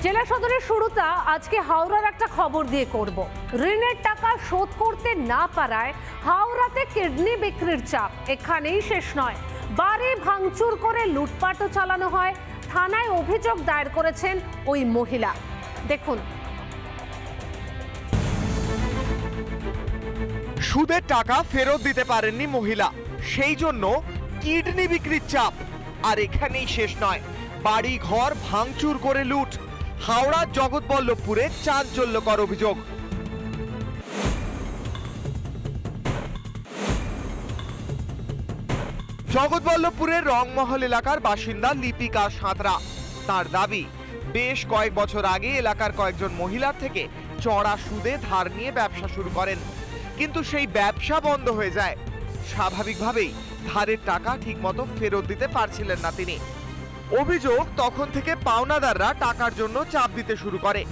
জেলা সদরের শুরুটা আজকে হাওড়ার একটা খবর দিয়ে করব। ঋণের টাকা শোধ করতে না পারায় হাওড়াতে কিডনি বিক্রির চাপ এখানেই শেষ নয়, বাড়ি ভাঙচুর করে লুটপাটও চালানো হয়। থানায় অভিযোগ দায়ের করেছেন ওই মহিলা। দেখুন, সুদের টাকা ফেরত দিতে পারেননি মহিলা, সেই জন্য কিডনি বিক্রির চাপ। আর এখানেই শেষ নয়, বাড়ি ঘর ভাঙচুর করে লুট। হাওড়ার জগৎবল্লভপুরে চাঞ্চল্যকর অভিযোগ। জগৎবল্লভপুরের রংমহল এলাকার বাসিন্দা লিপিকা সাঁতরা। তার দাবি, বেশ কয়েক বছর আগে এলাকার কয়েকজন মহিলার থেকে চড়া সুদে ধার নিয়ে ব্যবসা শুরু করেন, কিন্তু সেই ব্যবসা বন্ধ হয়ে যায়। স্বাভাবিকভাবেই ধারের টাকা ঠিকমতো ফেরত দিতে পারছিলেন না তিনি। অভিযোগ, তখন থেকে পাওনাদাররা টাকার জন্য চাপ দিতে শুরু করে,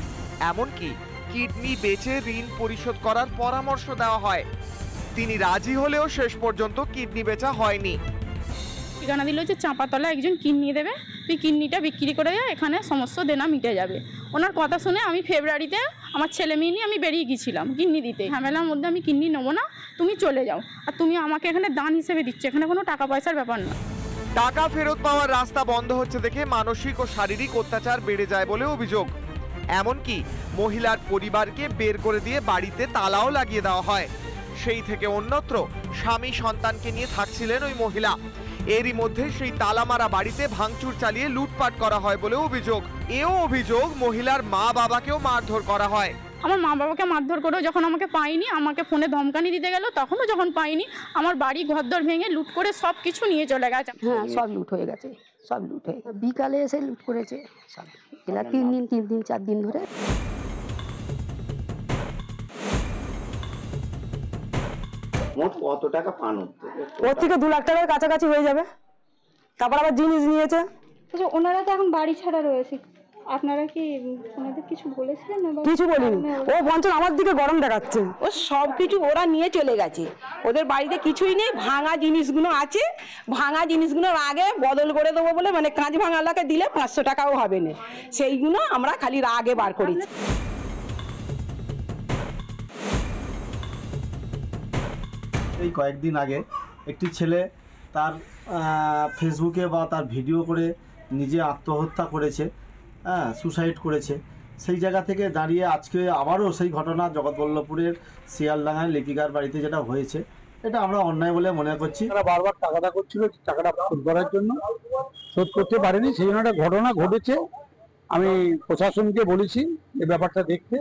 এমনকি কিডনি বেচে ঋণ পরিশোধ করার পরামর্শ দেওয়া হয়। তিনি রাজি হলেও শেষ পর্যন্ত কিডনি বেচা হয়নি। ঠিকানা দিল যে চাঁপাতলা একজন কিডনি দেবে, তুই কিডনিটা বিক্রি করে যা, এখানে সমস্ত দেনা মিটে যাবে। ওনার কথা শুনে আমি ফেব্রুয়ারিতে আমার ছেলে মেয়ে নিয়ে আমি বেরিয়ে গিয়েছিলাম কিডনি দিতে। ঝামেলার মধ্যে আমি কিডনি নেবো না, তুমি চলে যাও, আর তুমি আমাকে এখানে দান হিসেবে দিচ্ছ, এখানে কোনো টাকা পয়সার ব্যাপার না। টাকা ফেরত পাওয়ার রাস্তা বন্ধ হচ্ছে দেখে মানসিক ও শারীরিক অত্যাচার বেড়ে যায় বলে অভিযোগ। এমনকি মহিলার পরিবারকে বের করে দিয়ে বাড়িতে তালাও লাগিয়ে দেওয়া হয়। সেই থেকে অন্যত্র স্বামী সন্তানকে নিয়ে থাকছিলেন ওই মহিলা। এরই মধ্যে সেই তালামারা বাড়িতে ভাঙচুর চালিয়ে লুটপাট করা হয় বলে অভিযোগ। এও অভিযোগ, মহিলার মা বাবাকেও মারধর করা হয়। আমার মা বাবাকে মারধর করেও যখন আমাকে পাইনি, আমাকে ফোনে ধমকানি দিতে গেল, তখনও যখন পাইনি, আমার বাড়ি ঘরদর ভেঙে লুট করে সব কিছু নিয়ে চলে গেছে। হ্যাঁ, সব লুট হয়ে গেছে, সব লুট হয়ে গেছে। বিকালে এসে লুট করেছে সব। এলা 3 দিন 4 দিন ধরে। মোট কত টাকা পান? ওর থেকে 2 লাখ টাকার কাছাকাছি হয়ে যাবে। তারপর আবার জিনিস নিয়েছে। ওনারা তো এখন বাড়ি ছাড়া রয়েছে, আপনারা কি ওনাদের কিছু বলেছিলেন? কিছু বলিনি, ও বঞ্চন আমার দিকে গরম দেখাচ্ছে। ও সব কিছু ওরা নিয়ে চলে গেছে, ওদের বাড়িতে কিছুই নেই, ভাঙা জিনিসগুলো আছে। ভাঙা জিনিসগুলোর আগে বদল করে দেবো বলে, মানে কাঁচ ভাঙালাকে দিলে 500 টাকাও হবে না, সেইগুলো আমরা খালি আগে বার করেছি। এই কয়েকদিন আগে একটি ছেলে তার ফেসবুকে বা তার ভিডিও করে নিজে আত্মহত্যা করেছে, সুসাইড করেছে। সেই জায়গা থেকে দাঁড়িয়ে আজকে আবারও সেই ঘটনা জগৎবল্লভপুরের শিয়ালডাঙ্গায় লিপিকার বাড়িতে যেটা হয়েছে, এটা আমরা অন্যায় বলে মনে করছি। তারা বারবার টাকাটা করছিল, টাকাটা শোধ করার জন্য শোধ করতে পারেনি, সেই জন্য একটা ঘটনা ঘটেছে। আমি প্রশাসনকে বলেছি এই ব্যাপারটা দেখতে,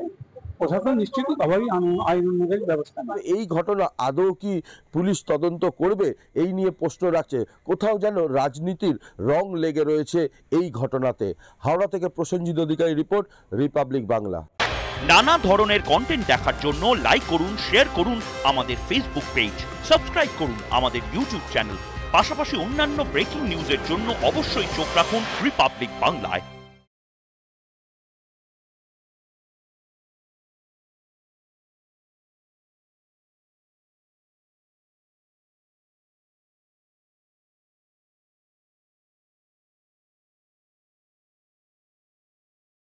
প্রশাসন নিশ্চয়ই স্বাভাবিক আইন অনুযায়ী ব্যবস্থা নেবে। এই ঘটনা আদৌ কি পুলিশ তদন্ত করবে, এই নিয়ে প্রশ্ন রাখছে। কোথাও যেন রাজনীতির রং লেগে রয়েছে এই ঘটনাতে। হাওড়া থেকে প্রসেনজিৎ অধিকারী রিপোর্ট, রিপাবলিক বাংলা। নানা ধরনের কন্টেন্ট দেখার জন্য লাইক করুন, শেয়ার করুন আমাদের ফেসবুক পেজ, সাবস্ক্রাইব করুন আমাদের ইউটিউব চ্যানেল। পাশাপাশি অন্যান্য ব্রেকিং নিউজের জন্য অবশ্যই চোখ রাখুন রিপাবলিক বাংলায়।